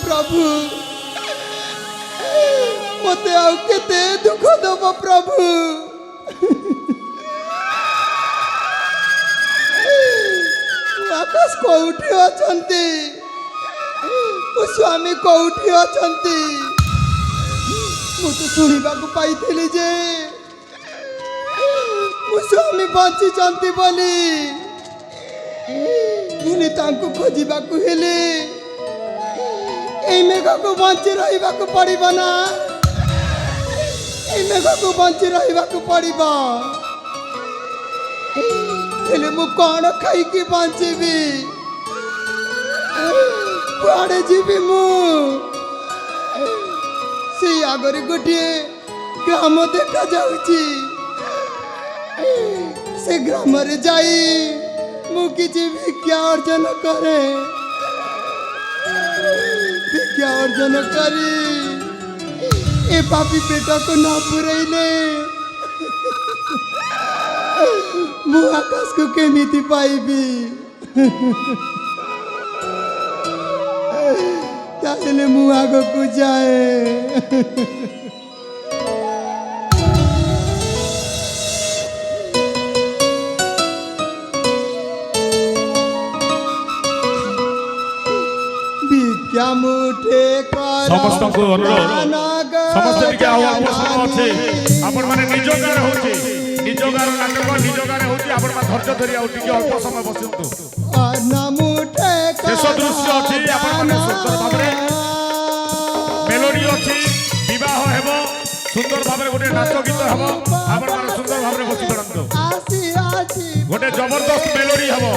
प्रभु मत आउ केते दुख दब प्रभु आकाश कौटी अछंती स्वामी कौटी अछंती मु तो सुनिबा को पाइथिली जे मु स्वामी बंची चंती बोली हेले तांको खोजिबा को हेले এই মেঘକୁ ବଞ୍ଚି ରହିବାକୁ ପଡ଼ିବ ନା এই মেঘକୁ ବଞ୍ଚି ରହିବାକୁ ପଡ଼ିବ ହେଲେ ମୁଁ କ'ଣ ଖାଇକି ବଞ୍ଚିବି କୁଆଡ଼େ ଯିବି ମୁଁ ସେଇ ଆଗରେ ଗୋଟିଏ ଗ୍ରାମ ଦେଖାଯାଉଛି ସେ ଗ୍ରାମରେ ଯାଇ ମୁଁ କିଛି ଭିକ୍ଷା ଅର୍ଜନ କରେ क्या अर्जन करी ए पापी पेटा को ना पुरैले मु आकाश को केमिति पाइबी ताले मु आगो को जाए समस्त को अनुरोध समस्त टिके अल्प समय अच्छे आपण माने निज गार होची निज गार नाटक निज गार होची आपण मा धैर्य धरि आउ टिके अल्प समय बसंतु शेष दृश्य अछि आपण माने सुंदर भाबरे मेलोडी अछि विवाह हेबो सुंदर भाबरे गोटे नाच गीत हेबो आपण माने सुंदर भाबरे बसि पड़ंतु गोटे जबरदस्त मेलोडी हेबो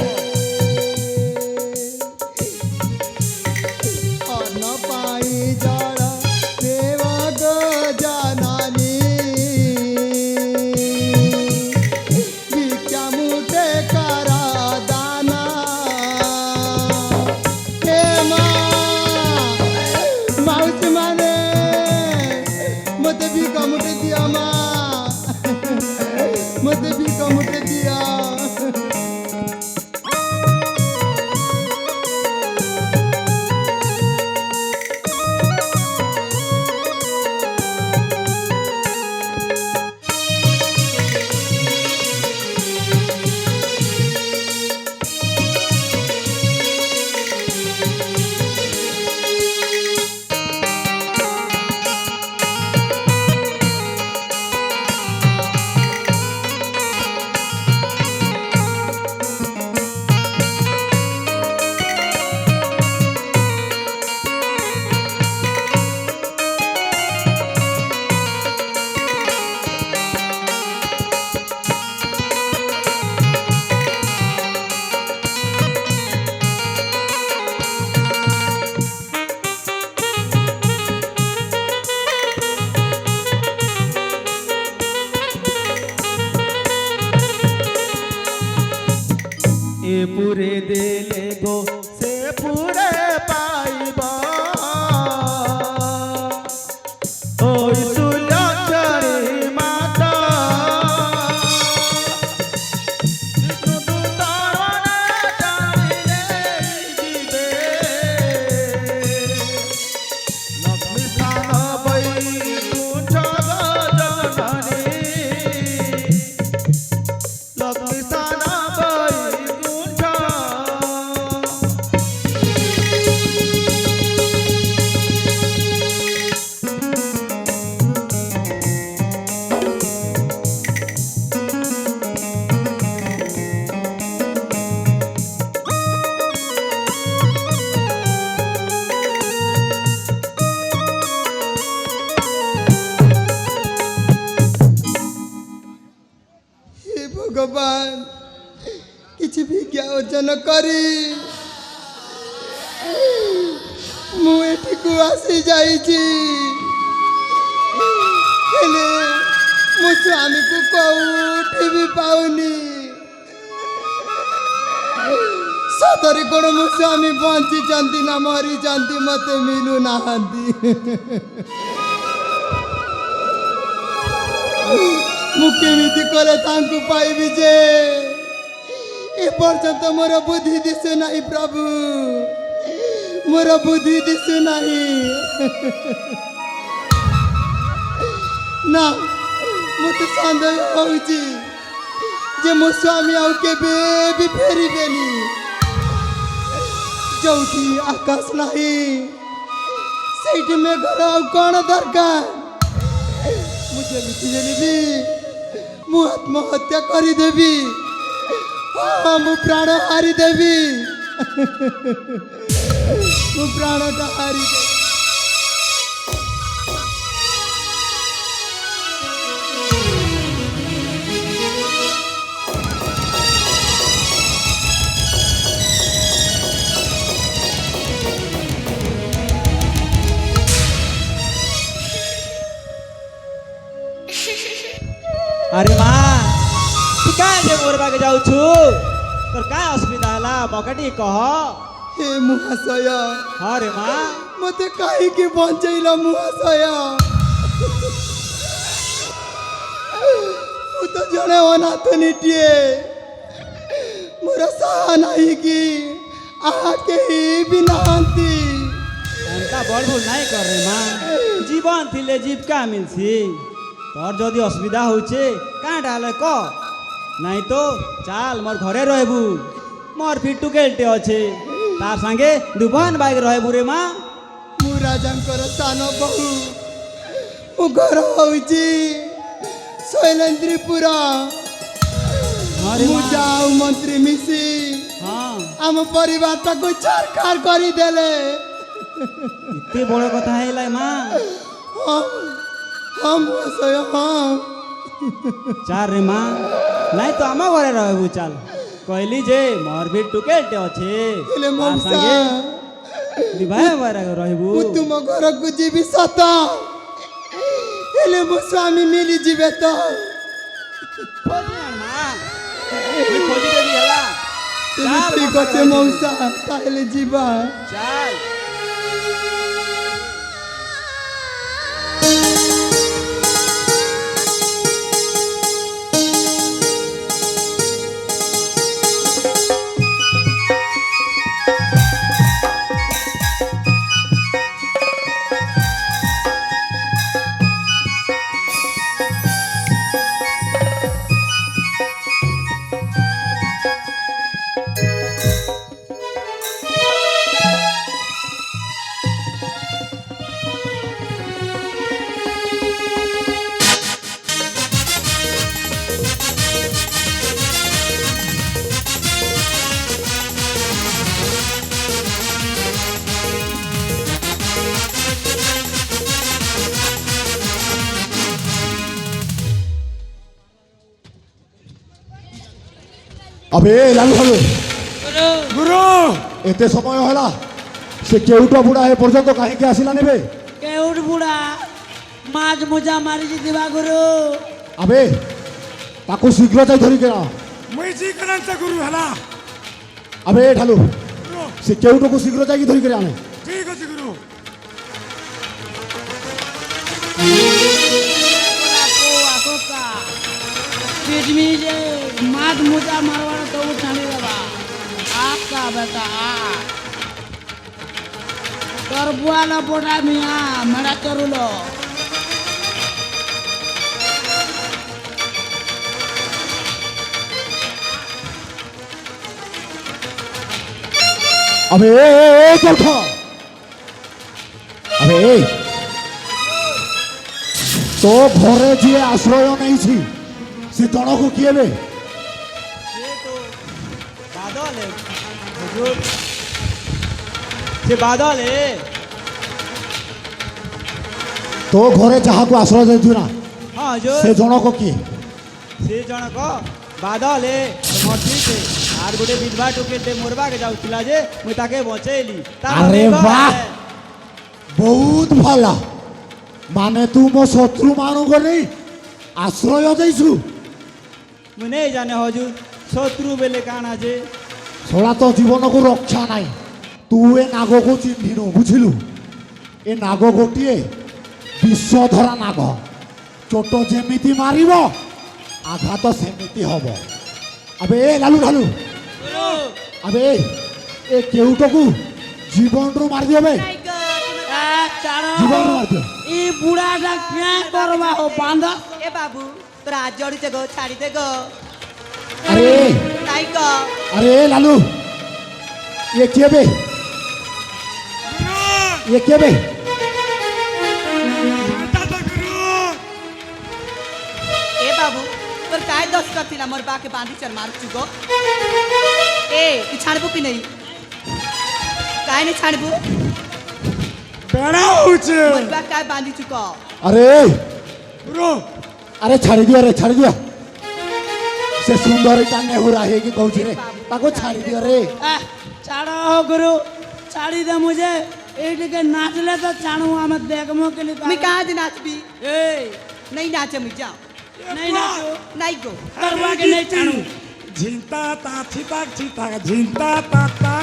पूरे देले गो से पूरे पाइबा ओई सुलक्षणी माता विष्णु तारणे जानिले जीवे लक्ष्मी स्थान वैकुंठ जननी लक्ष्मी स्थान भगवान किसी भी क्या अर्जन करी मुठी को आसी जाइए मो स्वामी को कौटी भी पाऊनी सतरे कौन मो स्वामी बंची चाहती ना मरी चाहती मत मिलू ना मु केमिति करे तांकु पाइबी जे ए पर्यंत मोर बुद्धि दिशे नहीं प्रभु मोर बुद्धि दिशे नहीं ना मत संदेह होउची जे मो स्वामी आउ केबे भी फेरिबेनी जोठी आकाश नहीं सेठी में घर आउ कौन दरकार मुझे मिठी मु आत्महत्या करी देवी हाँ मु प्राण हारी देवी मु प्राण का हारी देवी अरे माँ तू क्या मोरबा के जाऊ छु तोर का असुविधा हला मकटी कह हे महाशय अरे माँ मते काहे के बंचैला महाशय मु तो जने अनाथ निटिए मोर सहा नहीं की आके ही बिनांती एंता बड़ भूल नहीं कर रे माँ जीवन थिले जीविका मिलसी तोर जदि असुविधा होचे काँ डाले क नहीं तो चाल मोर घरे रहबू मोर फिटू केल्टे अच्छे तार संगे दुबन बाइक रहबू रे माँ मु राजांकर सान बहु मु घर होउची शैलेंद्रपुरा अरे मु माँ जाऊ मंत्री मिसी हाँ आम परिवार को चरकार करी देले इतने बड़ कथा है माँ हम महाशय हाँ चार रे माँ नहीं तो आम घरे रहबू चाल कहली जे मोर भी टुकेल्टे अच्छे हेले तार मौसा संगे दिवाय बारा रहबू मु तुम घर को जीवी सता हेले मो स्वामी मिली जीवे तो माँ खोजी देवी हला चाल ठीक अच्छे मौसा ताहले जीवा चाल अबे लालू भालू गुरु एते समय होला से केउटा बुढ़ा है पर्यंत काहे के आसिला नेबे केउट बुढ़ा माज मुजा मारी दिवा गुरु अबे ताको शीघ्र जाई धरी के ना मुई जी करन से गुरु हला अबे ढालू से केउटो को शीघ्र जाई धरी के आने ठीक अछि गुरु अशोका पृथ्वी जे माज मुजा मारवाना तो उठाने बाबा आपका बेटा तोर बुआ लो बोटा मिया मरा करुलो अबे चल खा अबे तो घरे जी आश्रय नहीं छी से जन को किए बे ये तो बादल है हुजूर से बादल है तो घरे जहाँ को आश्रय देथु ना हाँ हुजूर से जन को किए से जनक बादल है मोर ठीक है आर गोटे विधवा टोके दे मोरबा के जाउतिला जे मुई ताके बचैली अरे वाह बहुत भला माने तू मो शत्रु मानु गरी आश्रय दैछु मुई नहीं जाने हुजूर शत्रु बेले काना जे ଶଳା ତ ଜୀବନକୁ ରକ୍ଷା ନାହିଁ। ତୁ ଏ ନାଗକୁ ଚିହ୍ନିନୁ ବୁଝିଲୁ। ଏ ନାଗ ଗୋଟିଏ ବିଷଧରା ନାଗ। ଚୋଟ ଯେମିତି ମାରିବ ଆଘାତ ସେମିତି ହବ। ଆବେ ଏ ଲାଲୁ ଲାଲୁ ଆବେ ଏ କେଉଟକୁ ଜୀବନରୁ ମାରିଦିଅ ବେ। ଜୀବନରୁ ମାରିଦିଅ। ଇ ବୁଢ଼ାଟା क्या करवा हो बांध ए बाबू तोरा हात जोडीचे गो छाडी दे गो अरे नाही गो अरे लालू ये किए बे ये किए बे ए बाबू तोर काय दोष करथिला मोर बाके बांधी चल मारछु गो ए ती छाडबू की नाही काय नाही छाडबू पेड़ा होचे मोर बा काय बांधी चुको अरे गुरु अरे छाड़ी दियो रे छाड़ी दियो से सुंदर कान्ने हो रहा है कि कहूँ रे ताको छाड़ी दियो रे छाड़ो हो गुरु छाड़ी दे मुझे ये के नाचले तो चाणू हम देखमो के लिए मी कहाँ दे नाचबी ए नहीं नाचे मी जाओ नहीं नाचो नहीं गो करवा के नहीं चाणू झिंता ता छिताक छिताक झिंता ता ता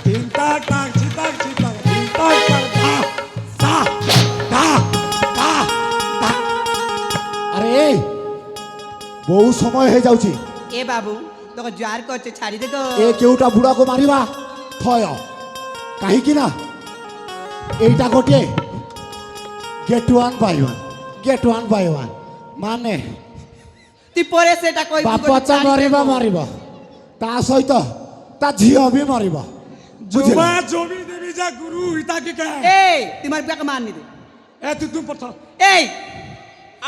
झिंता ता छिताक छिताक झिंता ता ता ता ता ता अरे बहुत समय हो जाउची ए बाबू तो जार करछे छाडी दे गो ए केउटा बुढ़ा को मारिबा थय काहे कि ना एटा गोटे गेट वन बाय वन माने ती परे सेटा कोई बापा तो मरिबा मरिबा ता सहित ता झियो भी मरिबा जोबा जोबी देवी जा गुरु इता के कहे ए तिमार ब्याक मारनी दे ए तू पथ ए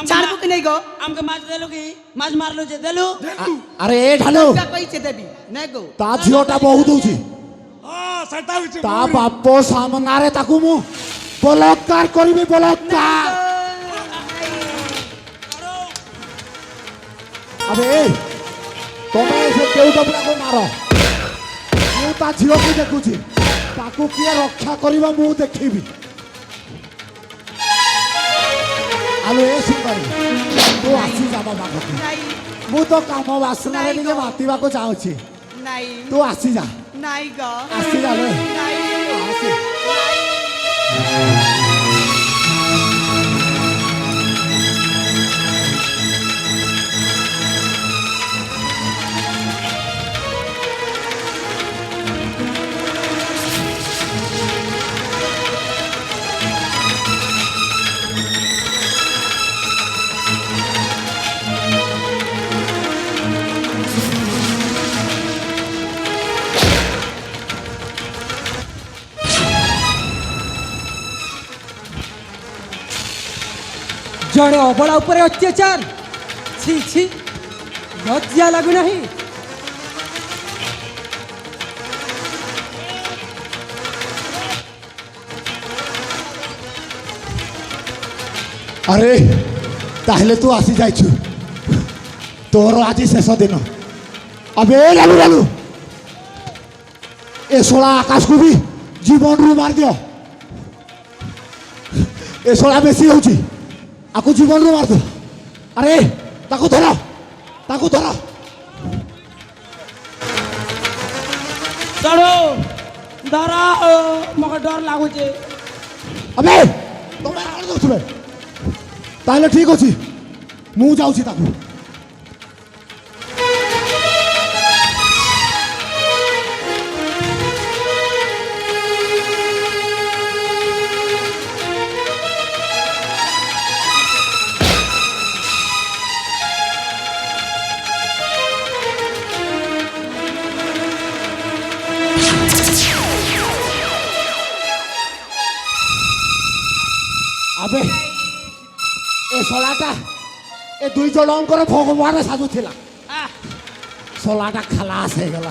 छाडबू की नहीं गो हमके माछ देलु की माछ मारलु जे देलु अरे ए ढालो ब्याक कहि छे देबी नहीं गो ता झियोटा बहुत होची हां सेटा होचे ता बापो सामनारे ताकू मु बलात्कार करबी बलात्कार अबे तमे से केउटा बुढ़ा को मारो मु ता झियो को देखुची ताकू किए रक्षा करबा मु देखिबी आलो ए सुंदरी तू आसी जा बाबा को नहीं मु तो काम वासना रे निजे मातिबा को चाहूची नहीं तू आसी जा नहीं गो आसी जा ले नहीं आसी जड़े अबला उपरे अत्याचार छी छी लज्जा लागू नहीं अरे ताहले तू आसी जाइछु तोर आज शेष दिन अबे लालू लालू ए सोला आकाश को भी जीवन रू मार दियो ए सोला बेसी होची आकु जीवन रू मार दो अरे ताकू धरो चढ़ो डरा मके डर लागु जे अबे तमे कौन दो छबे ताहले ठीक होची मु जाउची ताकू अबे ए सोलाटा ए दुई जणकर भगवान साजु थिला सोलाटा खलास हे गला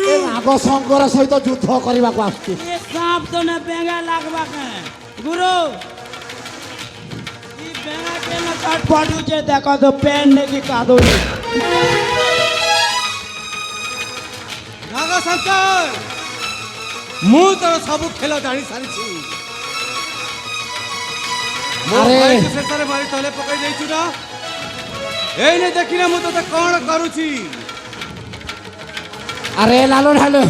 ए नाग शंकर सहित युद्ध करबा को आस्ती ये सांप तो न बेंगा लागबा के गुरु ई बेंगा के न काट पाडू जे देखो तो पेन ने की कादो नाग शंकर मु तो सब खेल जानी सारी अरे शेषे मारी तले पकई देछु ना एने देखिना मु तो कौन करूची আরে লালু ঢালু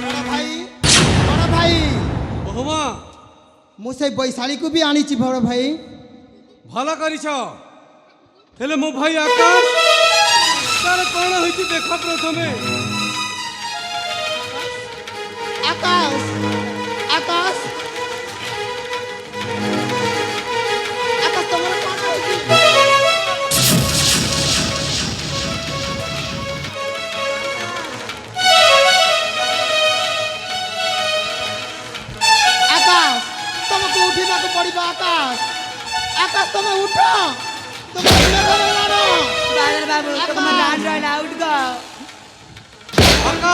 ବଡ଼ ଭାଇ ବଡ଼ ଭାଇ বহুমা ମୁଁ ସେଇ ବୈଶାଳୀକୁ ବି ଆଣିଛି ବଡ଼ ଭାଇ। ভাল କରିଛ ହେଲେ ମୋ ଭାଇ ଆକାଶ ତାର କ'ଣ ହେଇଛି ଦେଖ ପ୍ରଥମେ। ଆକାଶ ଆକାଶ ଆକାଶ ତମର କ'ଣ ହେଇଛି? ଆକାଶ ତମକୁ ଉଠିବାକୁ ପଡ଼ିବ। ଆକାଶ ଆକାଶ ତମେ ଉଠ। ତମେ बादल बाबू तुम डांट रहा आउट गो ଆକାଶ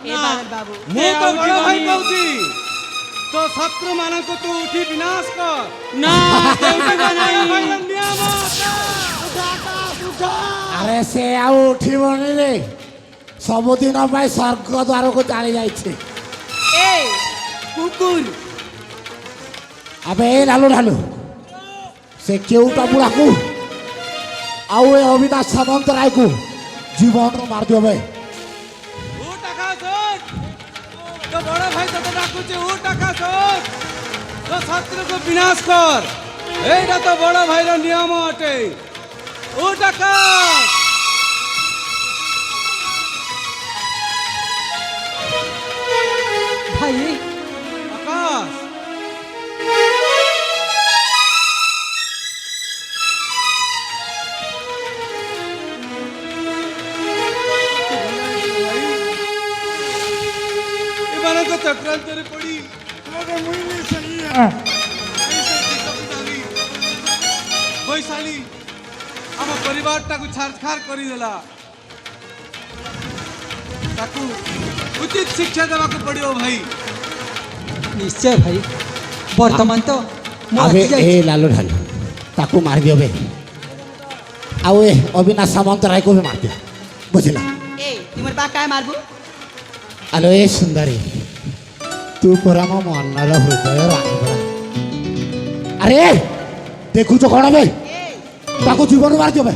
ए बादल बाबू ମୁଁ ତ ବଡ଼ ଭାଇ କହୁଛି ତ ଶତ୍ରୁ ମାନଙ୍କୁ ତୁ ଉଠି ବିନାଶ କର। ନା ବଡ଼ ଭାଇର ନିୟମ আরে সে আউ উঠিবনি রে ସବୁଦିନ ପାଇଁ ସ୍ୱର୍ଗ ଦ୍ୱାରକୁ ଚାଲି ଯାଇଛି। ए कुकुर আবে এ লালু ঢালু সে কেউটা বুড়াকু আউ এ অবিনাশ সামন্ত রায়কু জীবনରୁ মারিদেবে। ଉଠ ଆକାଶ ଉଠ। ତ ବଡ଼ ଭାଇ ତତେ ଡାକୁଛି ଉଠ ଆକାଶ ଉଠ। ତ ଶତ୍ରୁକୁ ବିନାଶ କର। ଏଇଟା ତ ବଡ଼ ଭାଇର ନିୟମ ଅଟେ। ଉଠ ଆକାଶ। ভাই আকাশ ଏମାନଙ୍କ ଚକ୍ରାନ୍ତରେ ପଡ଼ି ବୈଶାଳୀ ଆମ ପରିବାରଟାକୁ ଛାରଖାର କରିଦେଲା। ତାକୁ ଉଚିତ ଶିକ୍ଷା ଦେବାକୁ ପଡ଼ିବ ଭାଇ। নিশ্চয় ভাই বর্তমান তো মু আবে আସି এ ଯାଇଛି। লালু ঢালু তাকু মারিদেবে আউ এ অবিনাশ সামন্ত রায়কু भी মারিদিও বুঝিলা। ए तुमर बा काय मारबू আলো এ সুন্দরী তু পরা মো মনর হৃদয় রানী পরা। আরে দেখুছ কଣ বে তাকু জীবন মারিদেবে।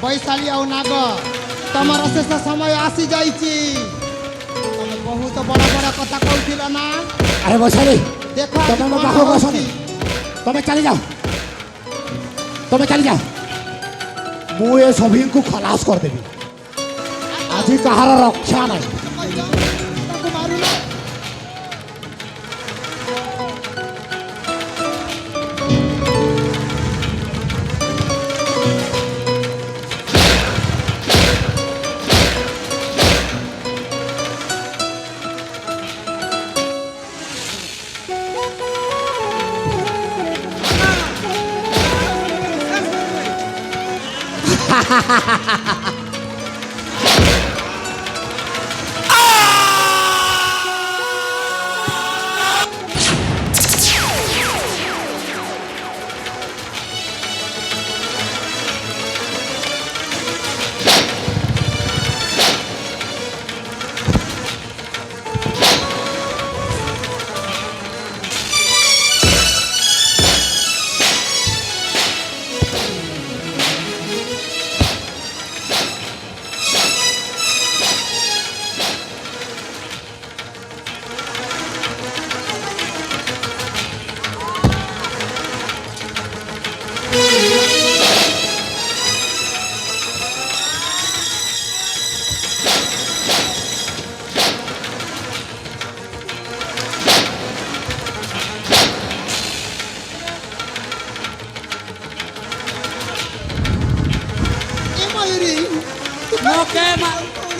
ବୈଶାଳୀ ଆଉ ନାଗ ତମର ଶେଷ ସମୟ ଆସି ଯାଇଛି। ତମେ ବହୁତ ବଡ଼ ବଡ଼ କଥା କହୁଥିଲ ନା। আরে বৈশালী ଦେଖ তুমি ଆଜି ମୋ କ'ଣ ପାଖକୁ ହଉଛି। ଆସନି তুমি ଚାଲି ଯାଅ তুমি ଚାଲି ଯାଅ ମୁଁ ଏ ସଭିଙ୍କୁ ଖଲାସ କରିଦେବି। ଆଜି କାହାର ରକ୍ଷା ନାହିଁ। କହିଲ, ତାକୁ ମାରୁନ।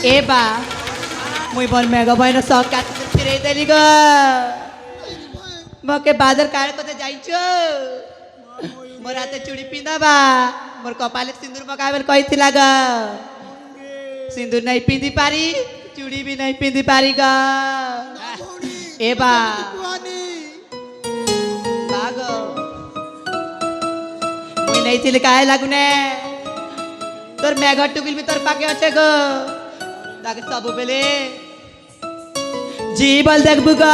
ए बा मुई बन मेगा भाई न सक काट फिरे देली गो মকে বাজার কার কথা যাইছো মোর হাতে চুড়ি পিঁধাবা মোর কপালে সিঁদুর পকাবার কইছিলা গ সিঁদুর নাই পিঁধি পারি চুড়ি বি নাই পিঁধি পারি গ এবা বাগ মুই নেইছিলি কাহে লাগুনে তোর মেঘর টুকিল বি তোর পাকে আছে গো তাকে সবু বেলে জি বল দেখবু গ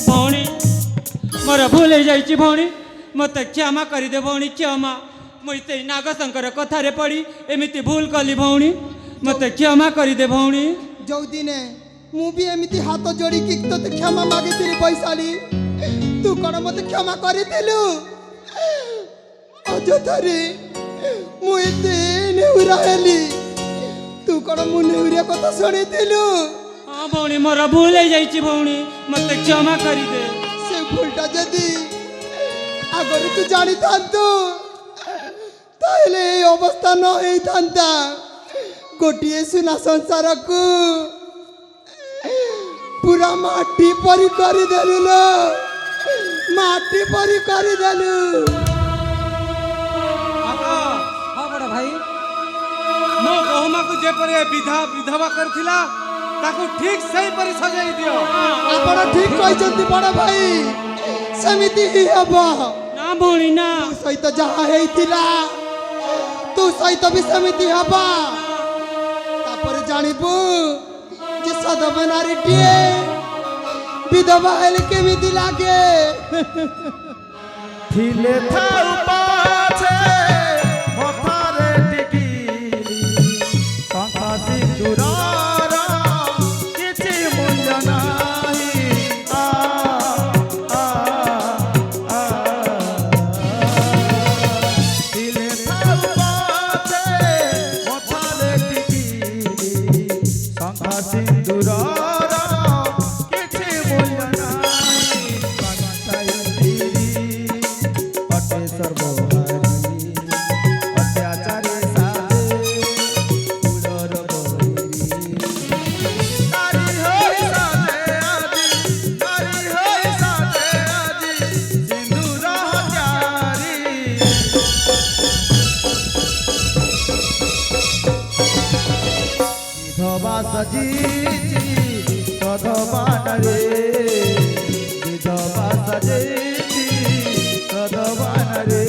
ଭଉଣୀ ମୋର ଭୁଲ ହେଇଯାଇଛି ଭଉଣୀ ମୋତେ କ୍ଷମା କରିଦେ ଭଉଣୀ କ୍ଷମା ମୁଇଁ ସେଇ ନାଗଶଙ୍କର କଥାରେ ପଡ଼ି ଏମିତି ଭୁଲ କଲି ଭଉଣୀ ମୋତେ କ୍ଷମା କରିଦେ ଭଉଣୀ ଯୋଉ ଦିନେ ମୁଁ ବି ଏମିତି ହାତ ଯୋଡ଼ିକି ତୋତେ କ୍ଷମା ମାଗିଥିଲି ବୈଶାଳୀ ତୁ କଣ ମତେ କ୍ଷମା କରିଥିଲୁ ଅଯଥାରେ ମୁଁ ଏତେ ନେହୁରା ହେଲି ତୁ କଣ ମୁଁ ନେହୁରିଆ କଥା ଶୁଣିଥିଲୁ ହଁ ଭଉଣୀ ମୋର ଭୁଲ ହେଇଯାଇଛି ଭଉଣୀ ମୋତେ କ୍ଷମା କରିଦେ ସେ ଭୁଲଟା ଯଦି ଆଗରୁ ତୁ ଜାଣିଥାନ୍ତୁ ତାହେଲେ এই ଅବସ୍ଥା ନ ହେଇଥାନ୍ତା ଗୋଟିଏ ସୁନା ସଂସାରକୁ ପୁରା ମାଟି ପରି କରିଦେଲୁ ଲୋ ମାଟି ପରି କରିଦେଲୁ ହଁ ବଡ଼ ଭାଇ ମୋ ବୋହୁମାକୁ ଯେପରି ବିଧବା କରିଥିଲା ତାକୁ ଠିକ ସେହିପରି ସଜାଇ ଦିଅ ଆପଣ ଠିକ କହିଛନ୍ତି ବଡ଼ ଭାଇ ସେମିତି ହିଁ ହେବ ନା ଭଉଣୀ ନା ତୁ ସହିତ ଯାହା ହେଇଥିଲା ତୁ ସହିତ ବି ସେମିତି ହେବ ତାପରେ ଜାଣିବୁ ଯେ ସଦବା ନାରୀଟିଏ ବିଧବା ହେଲେ କେମିତି ଲାଗେ ଥିଲେ ଥାଉ ପାଛେ ମଥାରେ ଟିକିଲି ଶଙ୍ଖା ସିନ୍ଦୁରର କିଛି ମୂଲ୍ୟ ନାହିଁ ଥିଲେ ଥାଉ ପାଛେ ମଥାରେ ଟିକିଲି ଶଙ୍ଖା ସିନ୍ଦୁରର କିଛି ମୂଲ୍ୟ ନାହିଁ ଅଟେ ସର୍ବହାରୀ ଅତ୍ୟାଚାରୀ ସାଧେ କୁଳର ବୈରୀ ନାରୀ ହୋଇ ସାଧେ ଆଜି ସିନ୍ଦୁର ହଜାରୀ ବିଧବା ସଜିଛି ସଧବାନରେ ବିଧବା ସଜିଛି ସଧବାନରେ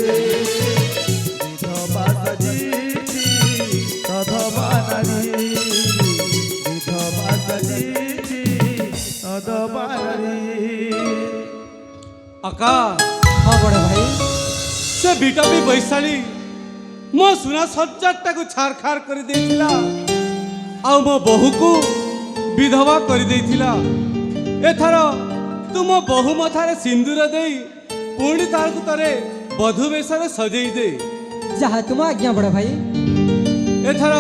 ବିଧବା ସଜିଛି ସଧବାନରୀ ବିଧବା ସଜିଛି ସଧବାନରୀ ଆକା ହଁ ବଡ଼ ଭାଇ ସେ ବିଟପି ବୈଶାଳୀ ମୋ ସୁନା ସଜ୍ଜାଟାକୁ ଛାରଖାର କରିଦେଇଥିଲା ଆଉ ମୋ ବୋହୂକୁ ବିଧବା କରିଦେଇଥିଲା ଏଥର ତୁ ମୋ ବୋହୂ ମଥାରେ ସିନ୍ଦୁର ଦେଇ ପୁଣି ତାକୁ ତରେ ବଧୂ ବେଶରେ ସଜେଇ ଦେ ଯାହା ତୁମ ଆଜ୍ଞା ବଡ଼ ଭାଇ ଏଥର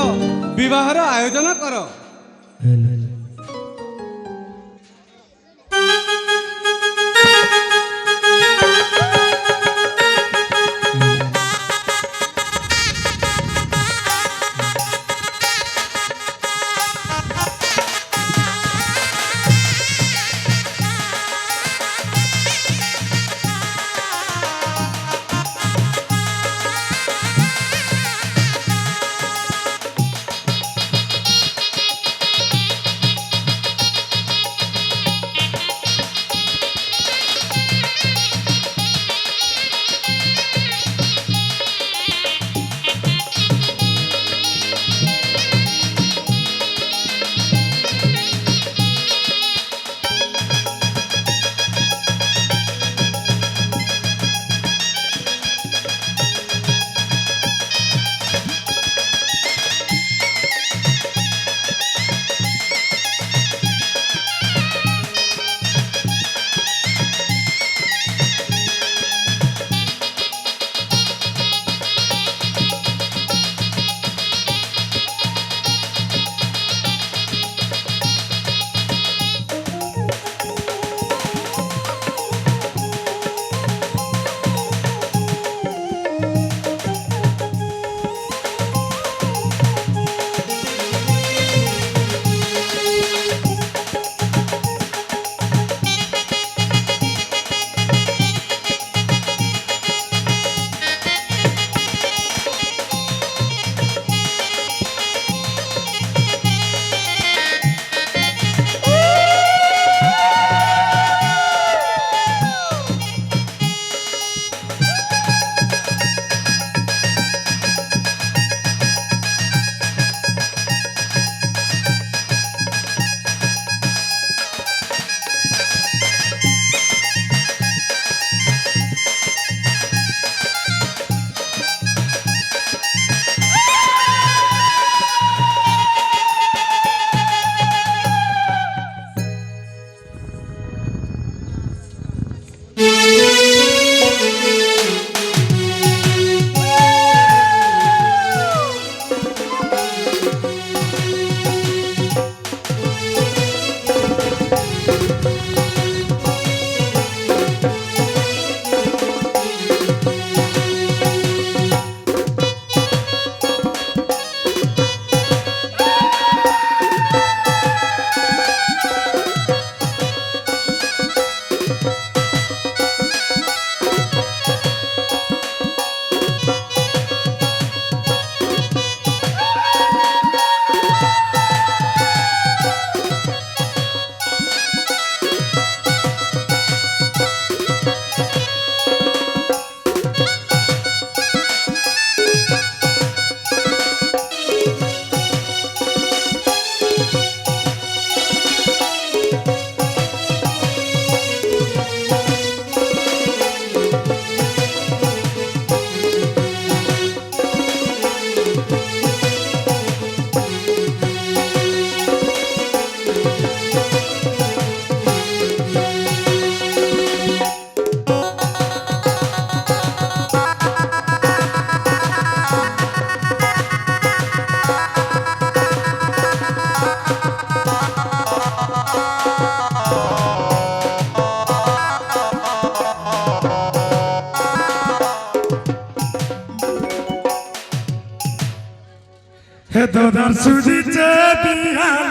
ବିବାହର ଆୟୋଜନ କର বেদনার সুদিছে বিহাল